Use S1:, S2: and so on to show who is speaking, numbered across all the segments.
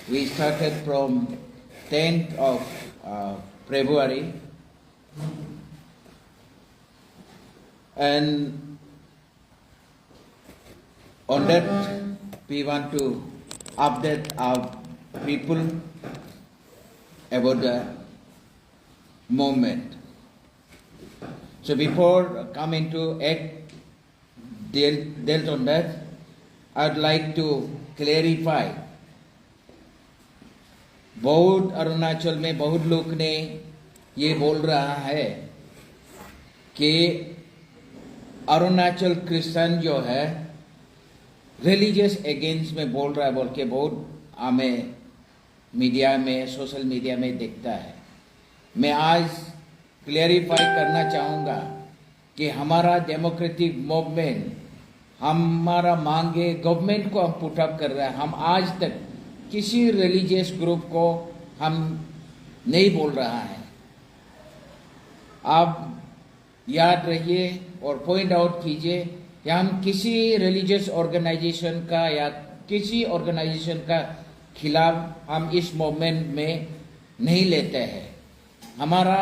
S1: We started from 10th of February, and on that we want to update our people about the movement. So before coming to dealt on that, I'd like to clarify. बहुत अरुणाचल में बहुत लोग ने ये बोल रहा है कि अरुणाचल क्रिश्चियन जो है रिलीजियस अगेंस्ट में बोल रहा है बोल के बहुत हमें मीडिया में सोशल मीडिया में दिखता है। मैं आज क्लियरिफाई करना चाहूँगा कि हमारा डेमोक्रेटिक मूवमेंट हमारा मांगे गवर्नमेंट को हम पुट अप कर रहा है। हम आज तक किसी रिलीजियस ग्रुप को हम नहीं बोल रहा है। आप याद रहिए और पॉइंट आउट कीजिए कि हम किसी रिलीजियस ऑर्गेनाइजेशन का या किसी ऑर्गेनाइजेशन का खिलाफ हम इस मूवमेंट में नहीं लेते हैं। हमारा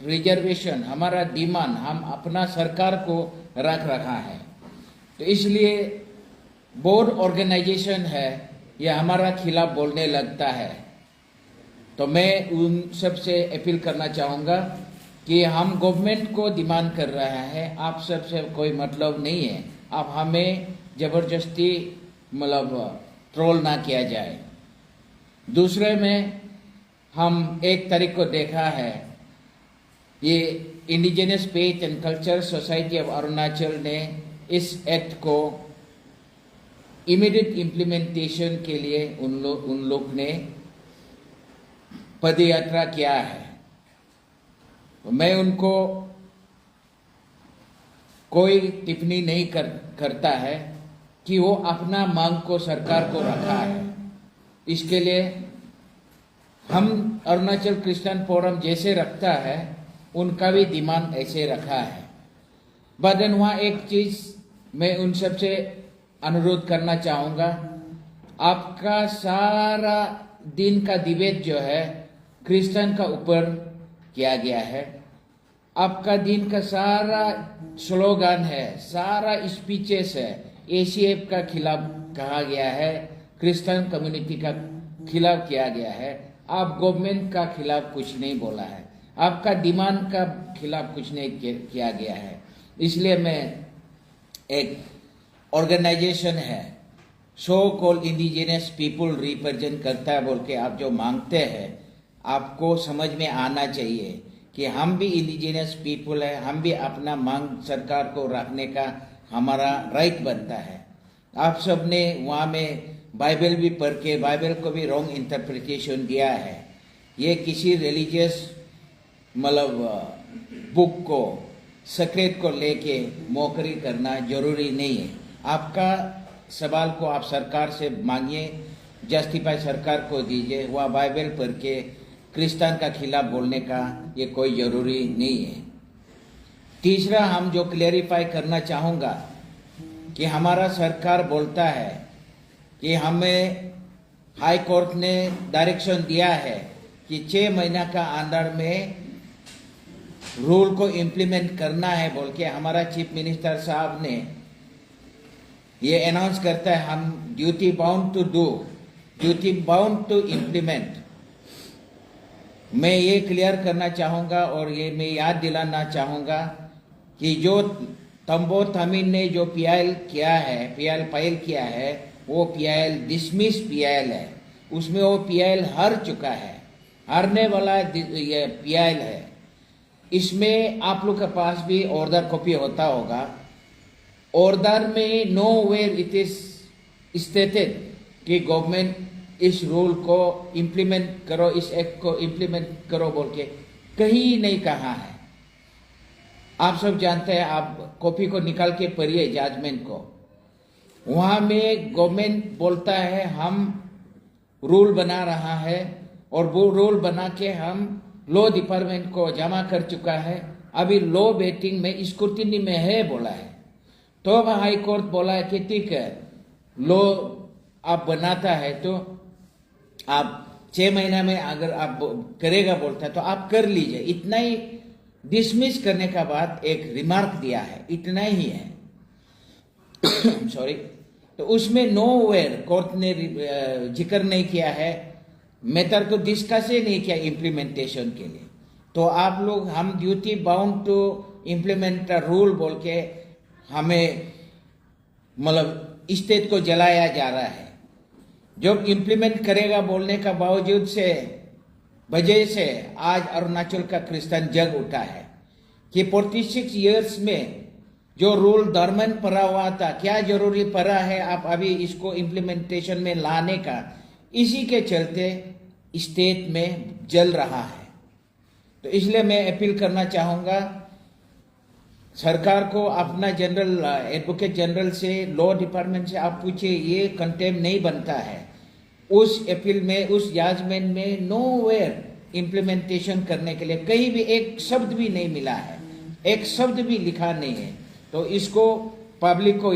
S1: रिजर्वेशन, हमारा डिमांड हम अपना सरकार को रख रखा है। तो इसलिए बोर्ड ऑर्गेनाइजेशन है ये हमारा खिलाफ बोलने लगता है, तो मैं उन सबसे अपील करना चाहूँगा कि हम गवर्नमेंट को डिमांड कर रहा है, आप सबसे कोई मतलब नहीं है, आप हमें ज़बरदस्ती मतलब ट्रोल ना किया जाए। दूसरे में हम एक तारीख को देखा है, ये indigenous faith and culture society of Arunachal ने इस एक्ट को इमीडिएट इम्प्लीमेंटेशन के लिए उन लोग ने पदयात्रा किया है। मैं उनको कोई टिप्पणी नहीं करता है कि वो अपना मांग को सरकार को रखा है। इसके लिए हम अरुणाचल क्रिश्चियन फोरम जैसे रखता है उनका भी डिमांड ऐसे रखा है। बदन वहाँ एक चीज मैं उन सबसे अनुरोध करना चाहूँगा, आपका सारा दिन का डिबेट जो है क्रिश्चियन का ऊपर किया गया है। आपका दिन का सारा स्लोगन है, सारा स्पीचेस है, एसीएफ का खिलाफ कहा गया है, क्रिश्चियन कम्युनिटी का खिलाफ किया गया है। आप गवर्नमेंट का खिलाफ कुछ नहीं बोला है, आपका डिमांड का खिलाफ कुछ नहीं किया गया है। इसलिए मैं एक ऑर्गेनाइजेशन है so called indigenous people represent करता है बोल के आप जो मांगते हैं, आपको समझ में आना चाहिए कि हम भी इंडिजिनस पीपल है, हम भी अपना मांग सरकार को रखने का हमारा राइट बनता है। आप सब ने वहाँ में बाइबल भी पढ़ के बाइबल को भी रॉन्ग इंटरप्रिटेशन दिया है। ये किसी रिलीजियस मतलब बुक को सेक्रेट को लेके मौकरी करना जरूरी नहीं है। आपका सवाल को आप सरकार से मांगिए, जस्टिफाई सरकार को दीजिए। वह बाइबल पढ़ के क्रिश्चियन का खिलाफ बोलने का ये कोई जरूरी नहीं है। तीसरा हम जो क्लेरिफाई करना चाहूँगा कि हमारा सरकार बोलता है कि हमें हाई कोर्ट ने डायरेक्शन दिया है कि 6 महीना का अंदर में रूल को इम्प्लीमेंट करना है बोल के हमारा चीफ मिनिस्टर साहब ने ये अनाउंस करता है। हम duty bound to do, duty bound to implement. मैं ये क्लियर करना चाहूँगा और ये मैं याद दिलाना चाहूँगा कि जो तंबो तमीन ने जो पीआईएल किया है, पीआईएल फाइल किया है, वो पीआईएल डिसमिस पीआईएल है। उसमें वो पीआईएल हार चुका है, हारने वाला ये पीआईएल है। इसमें आप लोग के पास भी ऑर्डर कॉपी होता होगा। ऑर्डर में nowhere it is stated कि गवर्नमेंट इस रूल को इम्प्लीमेंट करो, इस एक्ट को इम्प्लीमेंट करो बोल के कहीं नहीं कहा है। आप सब जानते हैं, आप कॉपी को निकाल के पढ़िए जजमेंट को। वहाँ में गवर्नमेंट बोलता है हम रूल बना रहा है और वो रूल बना के हम लॉ डिपार्टमेंट को जमा कर चुका है, अभी लॉ वेटिंग में स्क्रूटिनी में है बोला है। तो अब हाई कोर्ट बोला है कि ठीक है, लॉ आप बनाता है तो आप 6 महीना में अगर आप करेगा बोलता है तो आप कर लीजिए, इतना ही डिसमिस करने का बाद एक रिमार्क दिया है, इतना ही है। सॉरी, तो उसमें नोवेयर कोर्ट ने जिक्र नहीं किया है, मैटर को डिस्कस ही नहीं किया इम्प्लीमेंटेशन के लिए। तो आप लोग हम duty bound to implement rule बोल के हमें मतलब स्टेट को जलाया जा रहा है। जब इम्प्लीमेंट करेगा बोलने का बावजूद से वजह से आज अरुणाचल का क्रिश्चियन जग उठा है कि 46 इयर्स में जो रूल दरमन पड़ा हुआ था, क्या जरूरी पड़ा है आप अभी इसको इम्प्लीमेंटेशन में लाने का, इसी के चलते स्टेट में जल रहा है। तो इसलिए मैं अपील करना चाहूँगा सरकार को, अपना जनरल एडवोकेट जनरल से, लॉ डिपार्टमेंट से आप पूछिए, ये कंटेम्प्ट नहीं बनता है। उस अपील में, उस जजमेंट में नोवेयर इम्प्लीमेंटेशन करने के लिए कहीं भी एक शब्द भी नहीं मिला है, एक शब्द भी लिखा नहीं है। तो इसको पब्लिक को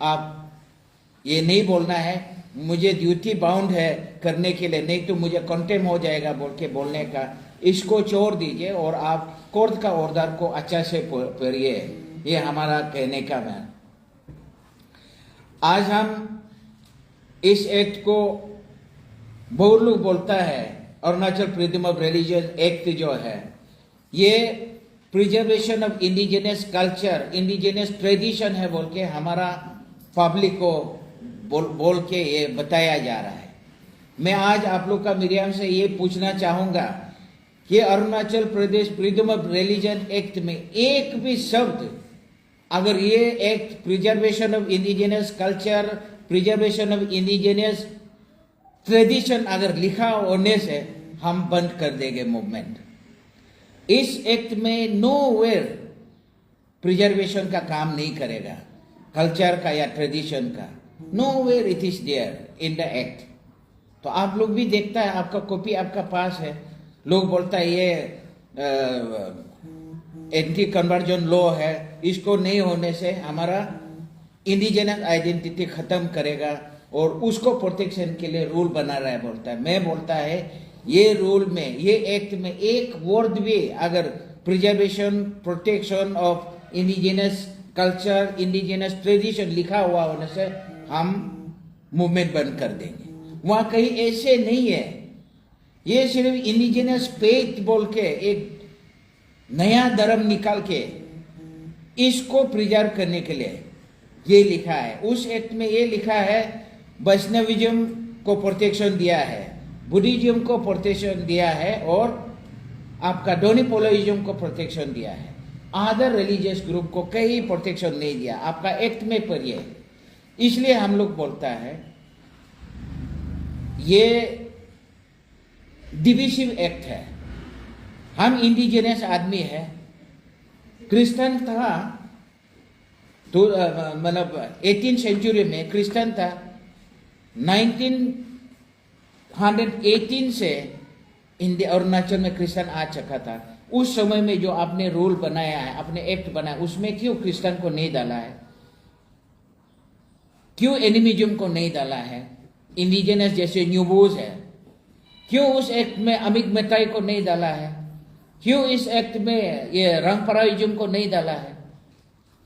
S1: आप ये नहीं बोलना है मुझे ड्यूटी बाउंड है करने के लिए, नहीं तो मुझे कंटेम हो जाएगा बोल के बोलने का, इसको छोड़ दीजिए और आप कोर्ट का ऑर्डर को अच्छा से पढ़िए। ये हमारा कहने का है। आज हम इस एक्ट को बहुत लोग बोलता है Arunachal freedom of religion act जो है, ये preservation of indigenous culture, indigenous tradition है बोल के हमारा पब्लिक को बोल के ये बताया जा रहा है। मैं आज आप लोग का मीडियम से ये पूछना चाहूंगा कि Arunachal Pradesh freedom of religion act में एक भी शब्द, अगर ये act preservation of indigenous culture, preservation of indigenous tradition अगर लिखा होने से हम बंद कर देंगे मूवमेंट। इस एक्ट में नोवेयर प्रिजर्वेशन का काम नहीं करेगा, कल्चर का या ट्रेडिशन का, nowhere it is there in the act. तो आप लोग भी देखता है, आपका कॉपी आपका पास है, लोग बोलता है ये एंटी कन्वर्जन लॉ है, इसको नहीं होने से हमारा इंडिजिनस आइडेंटिटी खत्म करेगा और उसको प्रोटेक्शन के लिए रूल बना रहा है बोलता है। मैं बोलता है ये रूल में, ये एक्ट में एक वर्ड भी अगर preservation protection of indigenous culture, indigenous tradition लिखा हुआ होने से हम मूवमेंट बंद कर देंगे। वहां कहीं ऐसे नहीं है, ये सिर्फ इंडिजिनस फेथ बोल के एक नया धर्म निकाल के इसको प्रिजर्व करने के लिए ये लिखा है। उस एक्ट में ये लिखा है वैष्णविज्म को प्रोटेक्शन दिया है, बुद्धिज्म को प्रोटेक्शन दिया है और आपका डोनिपोलोइज्म को प्रोटेक्शन दिया है। अदर रिलीजियस ग्रुप को कहीं प्रोटेक्शन नहीं दिया, आपका एक्ट में पढ़िए। इसलिए हम लोग बोलता है ये डिविसिव एक्ट है। हम इंडिजिनस आदमी है, क्रिश्चियन था तो मतलब 18th सेंचुरी में क्रिश्चियन था, 1918 से इंडिया अरुणाचल में क्रिश्चियन आ चुका था। उस समय में जो आपने रूल बनाया है, आपने एक्ट बनाया, उसमें क्यों क्रिश्चियन को नहीं डाला है, क्यों एनिमिज्म को नहीं डाला है, इंडिजिनस जैसे न्यूबोज है, क्यों उस एक्ट में अमिक मेटाई को नहीं डाला है, क्यों इस एक्ट में ये रंगपराइज्म को नहीं डाला है।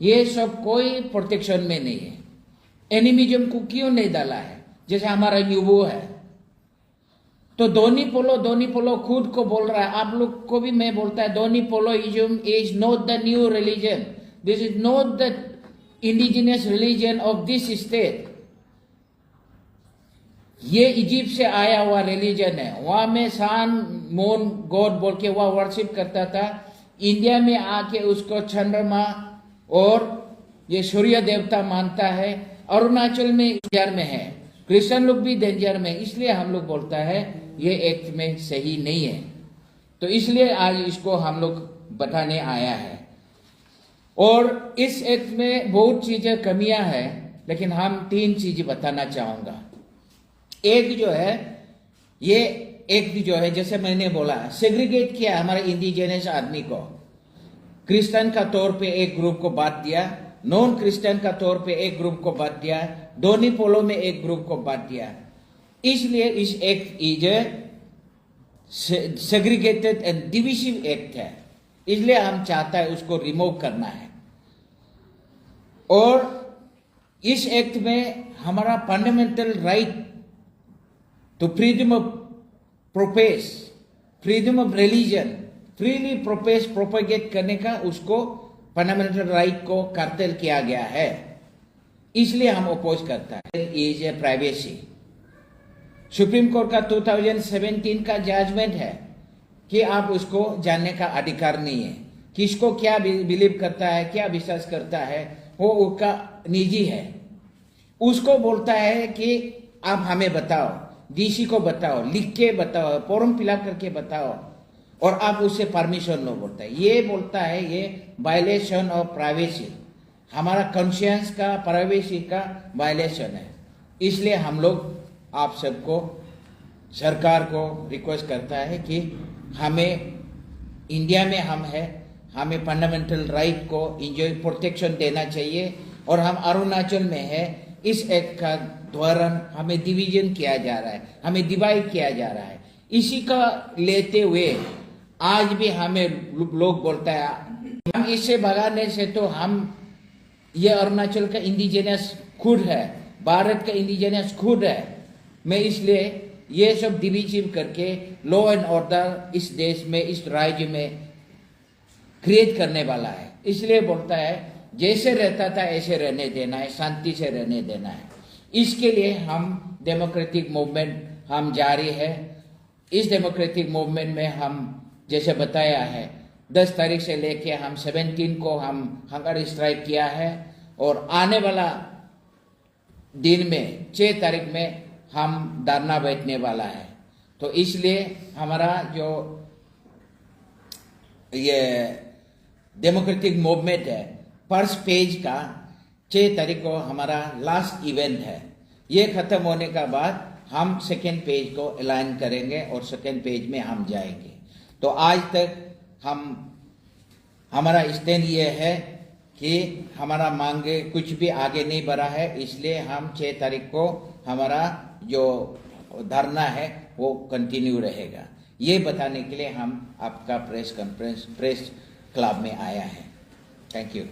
S1: ये सब कोई प्रोटेक्शन में नहीं है। एनिमिज्म को क्यों नहीं डाला है, जैसे हमारा न्यूबो है। तो दोनी पोलो खुद को बोल रहा है, आप लोग को भी मैं बोलता है Donyipoloism is not the new religion, this is not the indigenous religion of this state. ये इजिप्ट से आया हुआ रिलीजन है, वहां में सान मोन गॉड बोल के वह वर्शिप करता था। इंडिया में आके उसको चंद्रमा और ये सूर्य देवता मानता है। अरुणाचल में डेंजर में है, क्रिश्चियन लोग भी डेंजर में, इसलिए हम लोग बोलता है ये एक्ट में सही नहीं है। तो इसलिए आज इसको हम लोग बताने आया है। और इस एक्ट में बहुत चीजें कमियां हैं, लेकिन हम 3 चीजें बताना चाहूंगा। एक जो है, ये एक्ट जो है जैसे मैंने बोला सेग्रीगेट किया हमारे इंडिजिनस आदमी को, क्रिश्चियन का तौर पे एक ग्रुप को बांट दिया, नॉन क्रिश्चियन का तौर पे एक ग्रुप को बांट दिया, डोनिपोलो में एक ग्रुप को बांट दिया। इसलिए इस act is segregated and divisive act है, इसलिए हम चाहता है उसको रिमूव करना है। और इस एक्ट में हमारा fundamental right to freedom of profess, freedom of religion, freely profess propagate करने का उसको फंडामेंटल राइट को कर्तल किया गया है, इसलिए हम अपोज करता है। Is a privacy, supreme court का 2017 का जजमेंट है कि आप उसको जानने का अधिकार नहीं है। किसको क्या बिलीव करता है, क्या विश्वास करता है, वो उसका निजी है। उसको बोलता है कि आप हमें बताओ, डीसी को बताओ, लिख के बताओ, फॉर्म फिलअप करके बताओ, और आप उससे परमिशन लो बोलता है। ये बोलता है ये वायलेशन ऑफ प्राइवेसी, हमारा कॉन्शियंस का, प्राइवेसी का वायलेशन है। इसलिए हम लोग आप सबको, सरकार को रिक्वेस्ट करता है कि हमें इंडिया में हम है, हमें फंडामेंटल राइट को इंजॉय प्रोटेक्शन देना चाहिए। और हम अरुणाचल में है, इस एक्ट का दौरान हमें डिवीजन किया जा रहा है, हमें डिवाइड किया जा रहा है। इसी का लेते हुए आज भी हमें लोग बोलता है हम इससे भगाने से तो हम, ये अरुणाचल का इंडिजिनस खुद है, भारत का इंडिजिनस खुद है। मैं इसलिए ये सब डिविजिव करके लॉ एंड ऑर्डर इस देश में, इस राज्य में क्रिएट करने वाला है। इसलिए बोलता है जैसे रहता था ऐसे रहने देना है, शांति से रहने देना है। इसके लिए हम डेमोक्रेटिक मूवमेंट हम जारी है। इस डेमोक्रेटिक मूवमेंट में हम जैसे बताया है 10 तारीख से लेके हम 17 को हम हंगर स्ट्राइक किया है, और आने वाला दिन में 6 तारीख में हम धरना बैठने वाला है। तो इसलिए हमारा जो ये डेमोक्रेटिक मूवमेंट है, फर्स्ट पेज का 6 तारीख को हमारा लास्ट इवेंट है। ये खत्म होने का बाद हम सेकेंड पेज को ऐलान करेंगे और सेकेंड पेज में हम जाएंगे। तो आज तक हमारा स्टैंड ये है कि हमारा मांगे कुछ भी आगे नहीं बढ़ा है, इसलिए हम 6 तारीख को हमारा जो धरना है वो कंटिन्यू रहेगा। ये बताने के लिए हम आपका प्रेस कॉन्फ्रेंस, प्रेस क्लब में आया है। Thank you.